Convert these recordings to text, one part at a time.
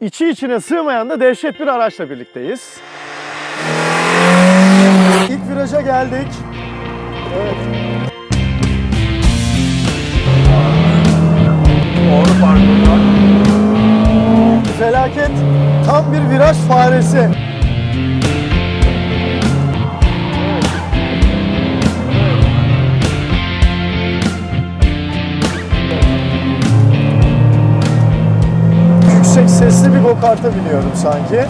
İçi içine sığmayan da dehşet bir araçla birlikteyiz. İlk viraja geldik. Evet. Doğru parkurlar. Felaket. Tam bir viraj faresi. Yüksek sesli bir go-kart'a biniyorum sanki.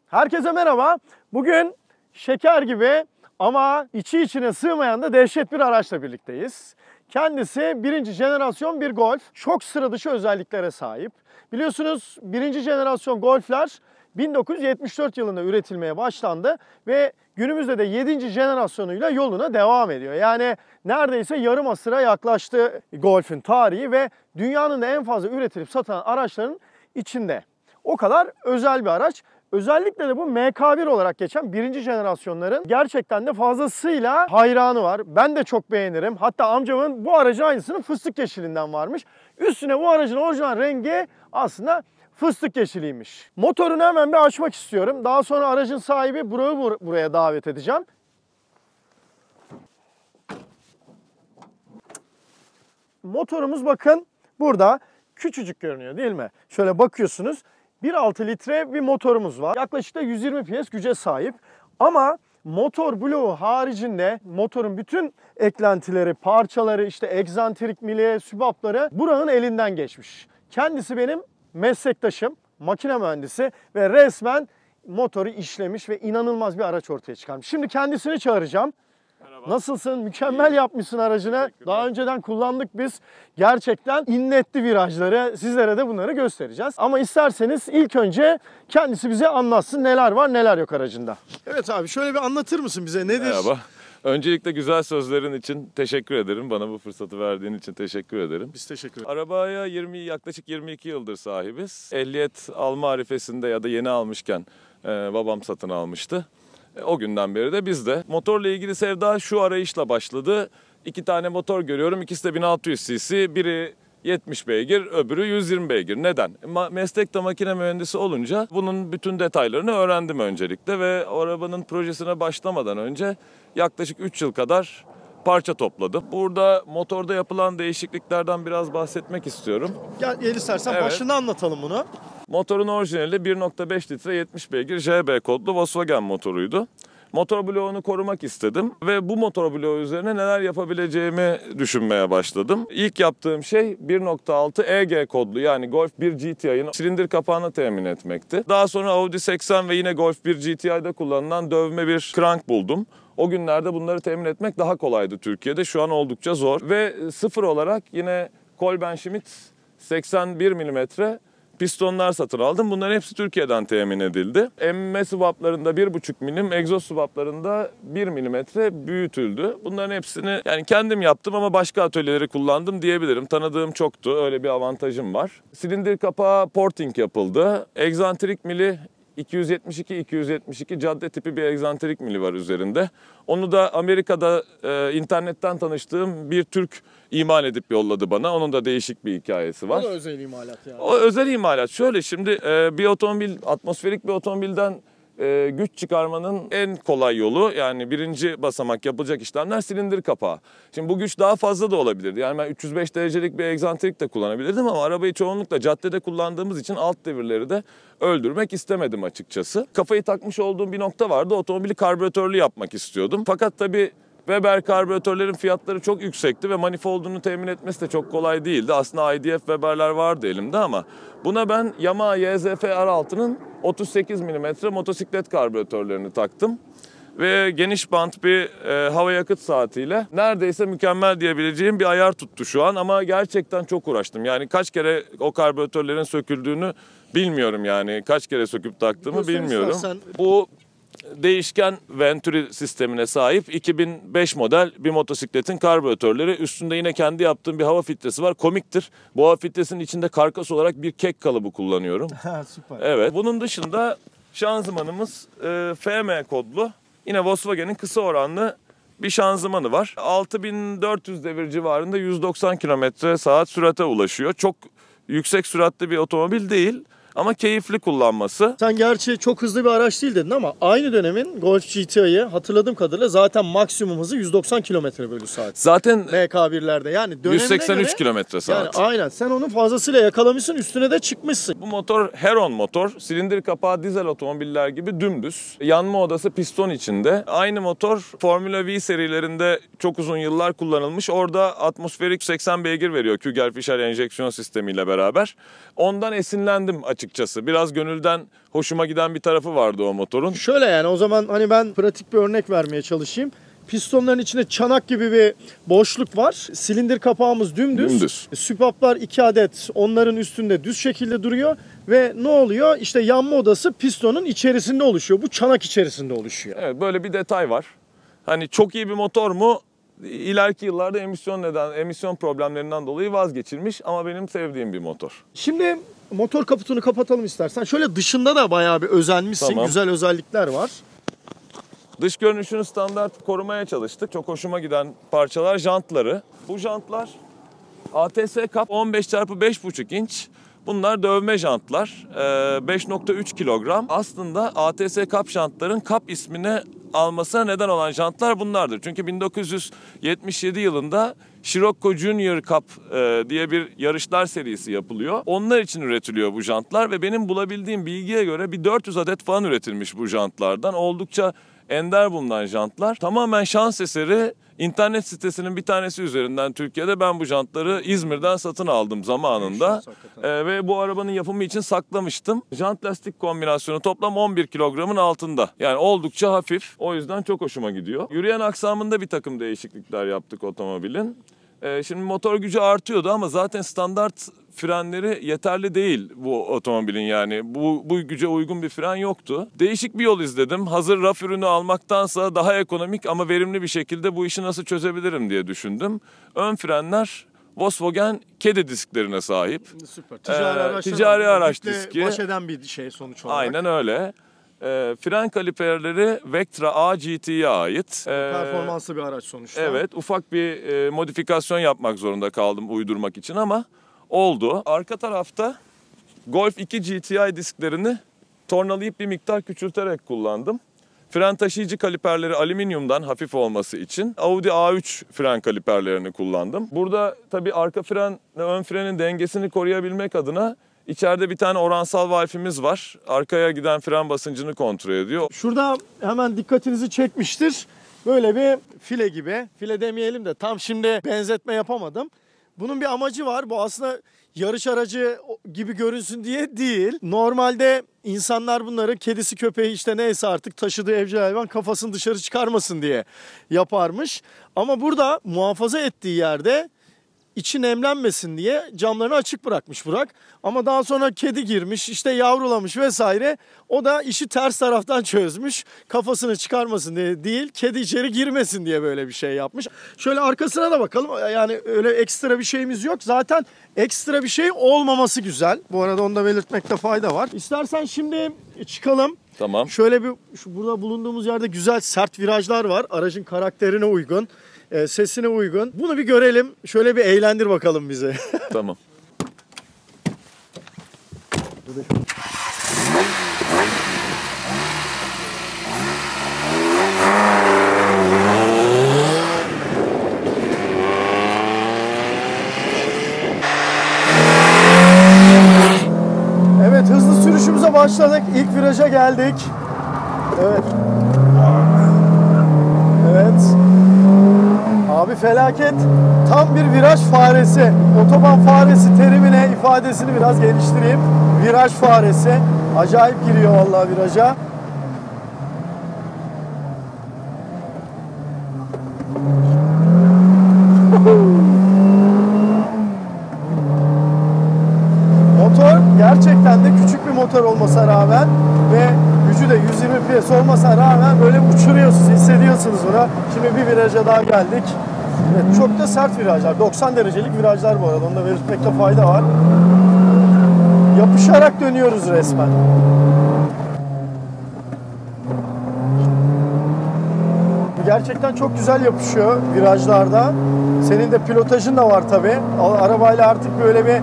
Herkese merhaba. Bugün şeker gibi ama içi içine sığmayan da dehşet bir araçla birlikteyiz. Kendisi birinci jenerasyon bir Golf. Çok sıra dışı özelliklere sahip. Biliyorsunuz birinci jenerasyon Golf'ler 1974 yılında üretilmeye başlandı ve günümüzde de 7. jenerasyonuyla yoluna devam ediyor. Yani neredeyse yarım asıra yaklaştı Golf'ün tarihi ve dünyanın da en fazla üretilip satılan araçların içinde. O kadar özel bir araç. Özellikle de bu MK1 olarak geçen birinci jenerasyonların gerçekten de fazlasıyla hayranı var. Ben de çok beğenirim. Hatta amcamın bu aracın aynısının fıstık yeşilinden varmış. Üstüne bu aracın orijinal rengi aslında fıstık yeşiliymiş. Motorunu hemen bir açmak istiyorum. Daha sonra aracın sahibi Burak'ı buraya davet edeceğim. Motorumuz bakın burada küçücük görünüyor değil mi? Şöyle bakıyorsunuz. 1.6 litre bir motorumuz var. Yaklaşık da 120 PS güce sahip. Ama motor bloğu haricinde motorun bütün eklentileri, parçaları, işte egzantrik mili, sübapları Burak'ın elinden geçmiş. Kendisi benim meslektaşım, makine mühendisi ve resmen motoru işlemiş ve inanılmaz bir araç ortaya çıkarmış. Şimdi kendisini çağıracağım. Merhaba. Nasılsın? Mükemmel yapmışsın aracını. Daha önceden kullandık biz. Gerçekten inletti virajları. Sizlere de bunları göstereceğiz. Ama isterseniz ilk önce kendisi bize anlatsın neler var neler yok aracında. Evet abi şöyle bir anlatır mısın bize nedir? Merhaba. Öncelikle güzel sözlerin için teşekkür ederim. Bana bu fırsatı verdiğin için teşekkür ederim. Biz teşekkür ederiz. Arabaya yaklaşık 22 yıldır sahibiz. Ehliyet alma arifesinde ya da yeni almışken babam satın almıştı. O günden beri de biz de. Motorla ilgili sevda şu arayışla başladı. 2 tane motor görüyorum. İkisi de 1600 cc. Biri 70 beygir, öbürü 120 beygir. Neden? Meslekte makine mühendisi olunca bunun bütün detaylarını öğrendim öncelikle ve o arabanın projesine başlamadan önce yaklaşık 3 yıl kadar parça topladım. Burada motorda yapılan değişikliklerden biraz bahsetmek istiyorum. Gel istersen Evet. başında anlatalım bunu. Motorun orijinali 1.5 litre 70 beygir JB kodlu Volkswagen motoruydu. Motor bloğunu korumak istedim ve bu motor bloğu üzerine neler yapabileceğimi düşünmeye başladım. İlk yaptığım şey 1.6 EG kodlu yani Golf 1 GTI'nin silindir kapağını temin etmekti. Daha sonra Audi 80 ve yine Golf 1 GTI'de kullanılan dövme bir crank buldum. O günlerde bunları temin etmek daha kolaydı Türkiye'de. Şu an oldukça zor. Ve sıfır olarak yine Kolben Schmidt 81 mm pistonlar satın aldım. Bunların hepsi Türkiye'den temin edildi. Emme swaplarında 1.5 milim, egzoz swaplarında 1 milimetre büyütüldü. Bunların hepsini yani kendim yaptım ama başka atölyeleri kullandım diyebilirim. Tanıdığım çoktu. Öyle bir avantajım var. Silindir kapağı porting yapıldı. Egzantrik mili 272 cadde tipi bir egzantrik mili var üzerinde. Onu da Amerika'da internetten tanıştığım bir Türk imal edip yolladı bana. Onun da değişik bir hikayesi var. O da özel imalat yani. O özel imalat. Şöyle şimdi bir otomobil, atmosferik bir otomobilden güç çıkarmanın en kolay yolu yani birinci basamak yapılacak işlemler silindir kapağı. Şimdi bu güç daha fazla da olabilirdi. Yani ben 305 derecelik bir egzantrik de kullanabilirdim ama arabayı çoğunlukla caddede kullandığımız için alt devirleri de öldürmek istemedim açıkçası. Kafayı takmış olduğum bir nokta vardı. Otomobili karbüratörlü yapmak istiyordum. Fakat tabii Weber karbüratörlerin fiyatları çok yüksekti ve manifoldunu temin etmesi de çok kolay değildi. Aslında IDF Weber'ler vardı elimde ama buna ben Yamaha YZF R6'nın 38 mm motosiklet karbüratörlerini taktım. Ve geniş bant bir hava yakıt saatiyle neredeyse mükemmel diyebileceğim bir ayar tuttu şu an. Ama gerçekten çok uğraştım. Yani kaç kere o karbüratörlerin söküldüğünü bilmiyorum yani. Kaç kere söküp taktığımı bilmiyorum. Bu değişken Venturi sistemine sahip 2005 model bir motosikletin karbüratörleri. Üstünde yine kendi yaptığım bir hava filtresi var. Komiktir. Bu hava filtresinin içinde karkas olarak bir kek kalıbı kullanıyorum. Süper. Evet. Bunun dışında şanzımanımız FM kodlu. Yine Volkswagen'in kısa oranlı bir şanzımanı var. 6400 devir civarında 190 km/saat sürate ulaşıyor. Çok yüksek süratli bir otomobil değil ama keyifli kullanması. Sen gerçi çok hızlı bir araç değil dedin ama aynı dönemin Golf GTI'yi hatırladığım kadarıyla zaten maksimum hızı 190 km/saat. Zaten MK1'lerde yani dönemine 183 göre, km/saat. yani aynen sen onun fazlasıyla yakalamışsın, üstüne de çıkmışsın. Bu motor Heron motor. Silindir kapağı dizel otomobiller gibi dümdüz. Yanma odası piston içinde. Aynı motor Formula V serilerinde çok uzun yıllar kullanılmış. Orada atmosferik 80 beygir veriyor Küger-Fischer enjeksiyon sistemiyle beraber. Ondan esinlendim açıkçası. Biraz gönülden hoşuma giden bir tarafı vardı o motorun. Şöyle yani o zaman hani ben pratik bir örnek vermeye çalışayım. Pistonların içinde çanak gibi bir boşluk var. Silindir kapağımız dümdüz. Süpaplar 2 adet onların üstünde düz şekilde duruyor. Ve ne oluyor? İşte yanma odası pistonun içerisinde oluşuyor. Bu çanak içerisinde oluşuyor. Evet, böyle bir detay var. Hani çok iyi bir motor mu? İleriki yıllarda emisyon problemlerinden dolayı vazgeçilmiş ama benim sevdiğim bir motor. Şimdi motor kaputunu kapatalım istersen. Şöyle dışında da bayağı bir özenmişsin. Tamam. Güzel özellikler var. Dış görünüşünü standart korumaya çalıştık. Çok hoşuma giden parçalar jantları. Bu jantlar ATS Cup 15x5,5 inç. Bunlar dövme jantlar. 5.3 kilogram. Aslında ATS Cup jantların Cup ismine almasına neden olan jantlar bunlardır. Çünkü 1977 yılında Scirocco Junior Cup diye bir yarışlar serisi yapılıyor. Onlar için üretiliyor bu jantlar ve benim bulabildiğim bilgiye göre bir 400 adet falan üretilmiş bu jantlardan. Oldukça ender bulunan jantlar. Tamamen şans eseri internet sitesinin bir tanesi üzerinden Türkiye'de ben bu jantları İzmir'den satın aldım zamanında. Ve bu arabanın yapımı için saklamıştım. Jant lastik kombinasyonu toplam 11 kilogramın altında. Yani oldukça hafif. O yüzden çok hoşuma gidiyor. Yürüyen aksamında bir takım değişiklikler yaptık otomobilin. Şimdi motor gücü artıyordu ama zaten standart frenleri yeterli değil bu otomobilin yani. Bu güce uygun bir fren yoktu. Değişik bir yol izledim. Hazır raf ürünü almaktansa daha ekonomik ama verimli bir şekilde bu işi nasıl çözebilirim diye düşündüm. Ön frenler Volkswagen kedi disklerine sahip. Süper. Ticari araç diski. Baş eden bir şey sonuç olarak. Aynen öyle. Fren kaliperleri Vectra A GT'ye ait. Performanslı bir araç sonuçta. Evet, ufak bir modifikasyon yapmak zorunda kaldım uydurmak için ama oldu. Arka tarafta Golf 2 GTI disklerini tornalayıp bir miktar küçülterek kullandım. Fren taşıyıcı kaliperleri alüminyumdan hafif olması için Audi A3 fren kaliperlerini kullandım. Burada tabii arka frenle ön frenin dengesini koruyabilmek adına İçeride bir tane oransal valfimiz var. Arkaya giden fren basıncını kontrol ediyor. Şurada hemen dikkatinizi çekmiştir. Böyle bir file gibi. File demeyelim de tam şimdi benzetme yapamadım. Bunun bir amacı var. Bu aslında yarış aracı gibi görünsün diye değil. Normalde insanlar bunları kedisi köpeği işte neyse artık taşıdığı evcil hayvan kafasını dışarı çıkarmasın diye yaparmış. Ama burada muhafaza ettiği yerde İçi nemlenmesin diye camlarını açık bırakmış Burak. Ama daha sonra kedi girmiş, işte yavrulamış vesaire. O da işi ters taraftan çözmüş. Kafasını çıkarmasın diye değil, kedi içeri girmesin diye böyle bir şey yapmış. Şöyle arkasına da bakalım. Yani öyle ekstra bir şeyimiz yok. Zaten ekstra bir şey olmaması güzel. Bu arada onu da belirtmekte fayda var. İstersen şimdi çıkalım. Tamam. Şöyle burada bulunduğumuz yerde güzel sert virajlar var. Aracın karakterine uygun. Sesine uygun. Bunu bir görelim. Şöyle bir eğlendir bakalım bizi. Tamam. Evet, hızlı sürüşümüze başladık. İlk viraja geldik. Evet. Evet. Abi felaket. Tam bir viraj faresi. Otoban faresi terimine ifadesini biraz geliştireyim. Viraj faresi. Acayip giriyor vallahi viraja. Motor gerçekten de küçük bir motor olmasına rağmen ve gücü gücü de 120 PS olmasına rağmen böyle uçuruyorsunuz, hissediyorsunuz bunu. Şimdi bir viraja daha geldik. Evet, çok da sert virajlar. 90 derecelik virajlar bu arada. Onu da belirtmekte fayda var. Yapışarak dönüyoruz resmen. Gerçekten çok güzel yapışıyor virajlarda. Senin de pilotajın da var tabii. Arabayla artık böyle bir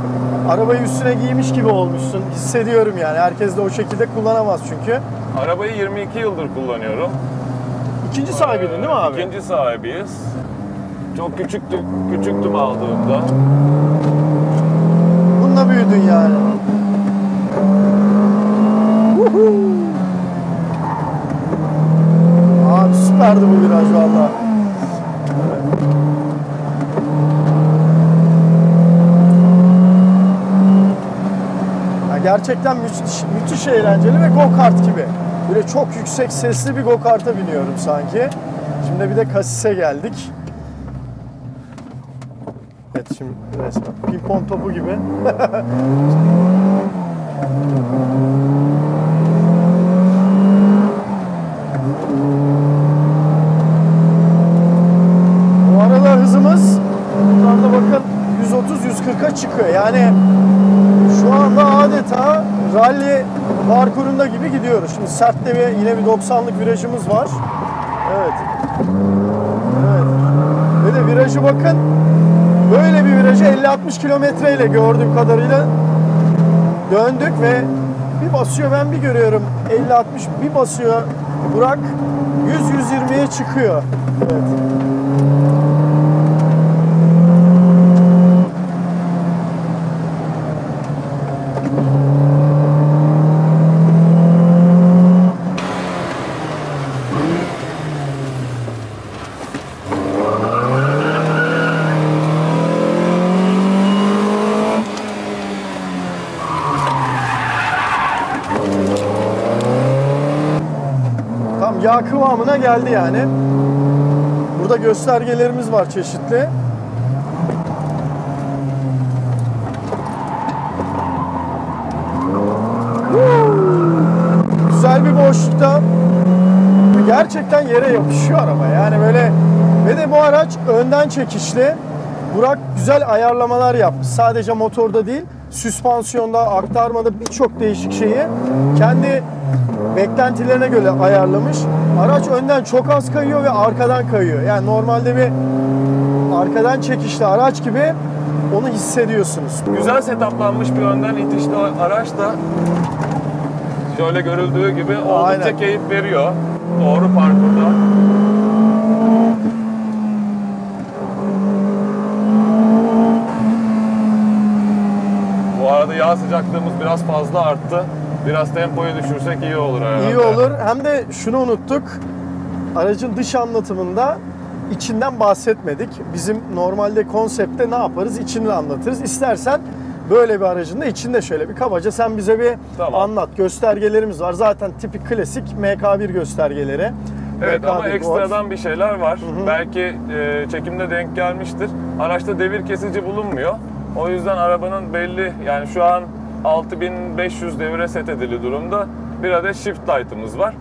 arabayı üstüne giymiş gibi olmuşsun. Hissediyorum yani. Herkes de o şekilde kullanamaz çünkü. Arabayı 22 yıldır kullanıyorum. İkinci sahibiydin değil mi abi? İkinci sahibiyiz. Çok küçüktüm aldığımda. Bununla büyüdün yani. Abi süperdi bu viraj valla. Ya gerçekten müthiş eğlenceli ve go-kart gibi. Böyle çok yüksek sesli bir go-kart'a biniyorum sanki. Şimdi bir de Casis'e geldik. Evet şimdi resmen pimpon topu gibi. Bu arada hızımız buradan da bakın 130-140'a çıkıyor. Yani şu anda adeta rally parkurunda gibi gidiyoruz. Şimdi sertte yine bir 90'lık virajımız var. Evet. Evet. Ve de virajı bakın. Böyle bir virajı 50-60 kilometreyle gördüğüm kadarıyla döndük ve bir basıyor ben bir görüyorum 50-60 bir basıyor Burak 100-120'ye çıkıyor. Evet. Tam yağ kıvamına geldi yani. Burada göstergelerimiz var çeşitli. Güzel bir boşlukta. Gerçekten yere yapışıyor araba. Yani böyle ve de bu araç önden çekişli. Burak güzel ayarlamalar yapmış. Sadece motorda değil, süspansiyonda, aktarmada birçok değişik şeyi kendi beklentilerine göre ayarlamış. Araç önden çok az kayıyor ve arkadan kayıyor. Yani normalde bir arkadan çekişli araç gibi onu hissediyorsunuz. Güzel setuplanmış bir önden itişli araç da şöyle görüldüğü gibi oldukça Aynen. keyif veriyor. Doğru parkurda. Bu arada yağ sıcaklığımız biraz fazla arttı. Biraz tempoyu düşürsek iyi olur herhalde. İyi olur. Hem de şunu unuttuk. Aracın dış anlatımında içinden bahsetmedik. Bizim normalde konseptte ne yaparız? İçini anlatırız. İstersen böyle bir aracın da içinde şöyle bir kabaca sen bize bir anlat. Göstergelerimiz var. Zaten tipik klasik MK1 göstergeleri. Evet MK1 ama ekstradan Golf. bir şeyler var. Hı. Belki çekimde denk gelmiştir. Araçta devir kesici bulunmuyor. O yüzden arabanın belli yani şu an 6500 devire set edili durumda. Bir adet shift light'ımız var.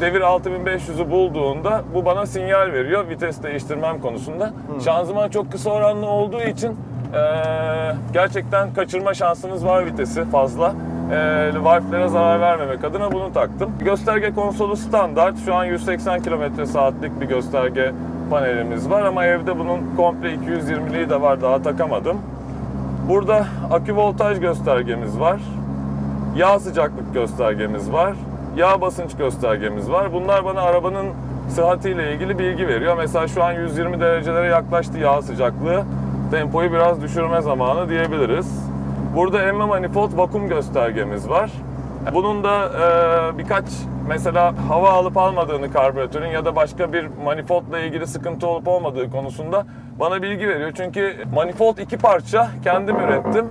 Devir 6500'ü bulduğunda bu bana sinyal veriyor vites değiştirmem konusunda. Şanzıman çok kısa oranlı olduğu için gerçekten kaçırma şansınız var vitesi fazla. Valflere zarar vermemek adına bunu taktım. Gösterge konsolu standart. Şu an 180 km/saatlik bir gösterge panelimiz var ama evde bunun komple 220'liği de var, daha takamadım. Burada akü voltaj göstergemiz var. Yağ sıcaklık göstergemiz var. Yağ basınç göstergemiz var. Bunlar bana arabanın sıhhatiyle ilgili bilgi veriyor. Mesela şu an 120 derecelere yaklaştı yağ sıcaklığı. Tempoyu biraz düşürme zamanı diyebiliriz. Burada emme manifold vakum göstergemiz var. Bunun da birkaç mesela hava alıp almadığını karbüratörün ya da başka bir manifoldla ilgili sıkıntı olup olmadığı konusunda bana bilgi veriyor. Çünkü manifold iki parça kendim ürettim.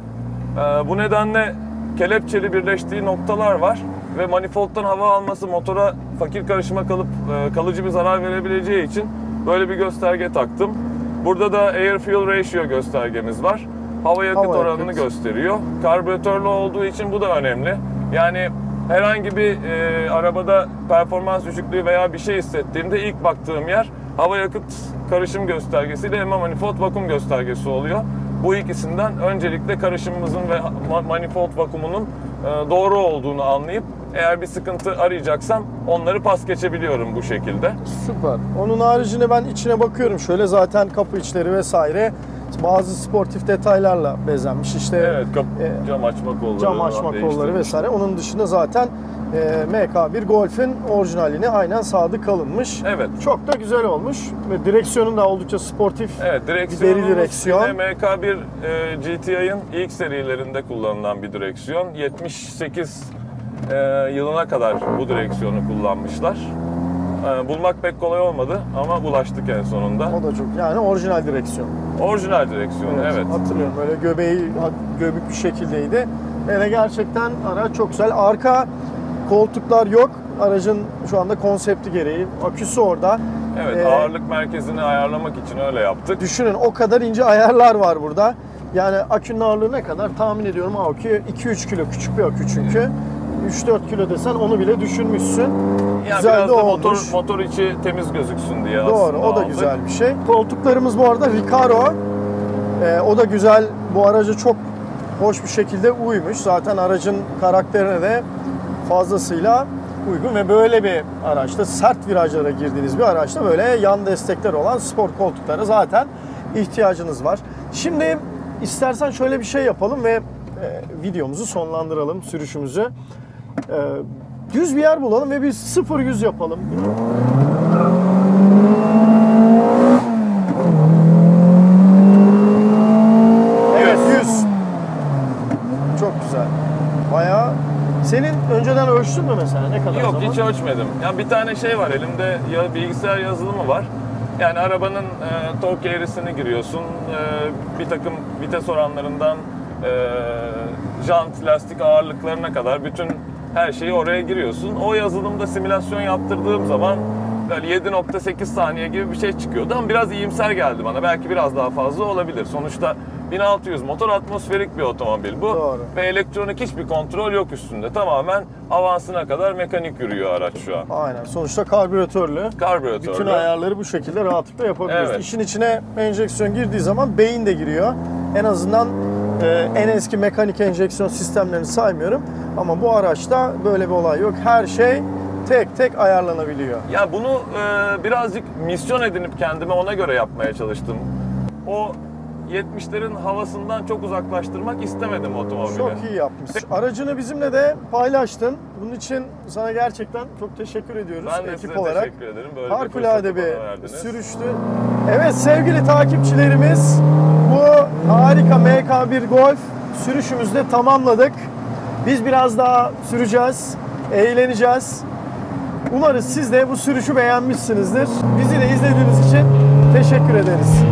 Bu nedenle kelepçeli birleştiği noktalar var ve manifoldtan hava alması motora fakir karışıma kalıp kalıcı bir zarar verebileceği için böyle bir gösterge taktım. Burada da air fuel ratio göstergemiz var. Hava yakıt oranını gösteriyor. Karbüratörlü olduğu için bu da önemli. Yani herhangi bir arabada performans düşüklüğü veya bir şey hissettiğimde ilk baktığım yer hava yakıt karışım göstergesi ile EMA manifold vakum göstergesi oluyor. Bu ikisinden öncelikle karışımımızın ve manifold vakumunun doğru olduğunu anlayıp eğer bir sıkıntı arayacaksam onları pas geçebiliyorum bu şekilde. Süper. Onun haricinde ben içine bakıyorum. Şöyle zaten kapı içleri vesaire bazı sportif detaylarla bezenmiş. İşte Evet, cam açma kolları, cam açma kolları vesaire. Onun dışında zaten MK1 Golf'in orijinaline aynen sadık kalınmış. Evet. Çok da güzel olmuş ve direksiyonun da oldukça sportif. Evet, deri direksiyonumuz direksiyon. yine MK1 GTI'ın ilk serilerinde kullanılan bir direksiyon. 78 yılına kadar bu direksiyonu kullanmışlar. Bulmak pek kolay olmadı ama bulaştık en sonunda. O da çok yani orijinal direksiyon. Orijinal direksiyon, evet. Hatırlıyorum böyle göbeği göbük bir şekildeydi. Ve gerçekten araç çok güzel. Arka koltuklar yok. Aracın şu anda konsepti gereği. Aküsü orada. Evet, ağırlık merkezini ayarlamak için öyle yaptık. Düşünün o kadar ince ayarlar var burada. Yani akünün ağırlığı ne kadar tahmin ediyorum. Akü 2-3 kilo, küçük bir akü çünkü. 3-4 kilo desen onu bile düşünmüşsün. Yani güzel biraz de da olmuş. motor içi temiz gözüksün diye Doğru, aslında o da aldık. güzel bir şey. Koltuklarımız bu arada Recaro. O da güzel. Bu araca çok hoş bir şekilde uymuş. Zaten aracın karakterine de fazlasıyla uygun ve böyle bir araçta, sert virajlara girdiğiniz bir araçta böyle yan destekler olan spor koltuklara zaten ihtiyacınız var. Şimdi istersen şöyle bir şey yapalım ve videomuzu sonlandıralım, sürüşümüzü. Düz bir yer bulalım ve bir 0-100 yapalım. Evet, 100. Çok güzel. Bayağı. Senin önceden ölçtün mü mesela? Ne kadar Yok, zaman? hiç ölçmedim. Yani bir tane şey var elimde, bilgisayar yazılımı var. Yani arabanın tork eğrisini giriyorsun, bir takım vites oranlarından jant, lastik ağırlıklarına kadar bütün her şeyi oraya giriyorsun. O yazılımda simülasyon yaptırdığım zaman böyle 7.8 saniye gibi bir şey çıkıyordu ama biraz iyimser geldi bana. Belki biraz daha fazla olabilir. Sonuçta 1600 motor, atmosferik bir otomobil bu. Doğru. Ve elektronik hiçbir kontrol yok üstünde. Tamamen avansına kadar mekanik yürüyor araç şu an. Aynen. Sonuçta karbüratörlü. Karbüratörlü. Bütün ayarları bu şekilde rahatlıkla yapabiliyorsun. Evet. İşin içine enjeksiyon girdiği zaman beyin de giriyor. En azından en eski mekanik enjeksiyon sistemlerini saymıyorum. Ama bu araçta böyle bir olay yok. Her şey tek tek ayarlanabiliyor. Ya bunu birazcık misyon edinip kendime ona göre yapmaya çalıştım. O 70'lerin havasından çok uzaklaştırmak istemedim otomobili. Çok iyi yapmışsın. Aracını bizimle de paylaştın. Bunun için sana gerçekten çok teşekkür ediyoruz Ben de ekip size olarak. teşekkür ederim. Böyle Harikulade bir bir fırsatı bana verdiniz. sürüştü. Evet sevgili takipçilerimiz, bu harika MK1 Golf sürüşümüzü de tamamladık. Biz biraz daha süreceğiz, eğleneceğiz. Umarız siz de bu sürüşü beğenmişsinizdir. Bizi de izlediğiniz için teşekkür ederiz.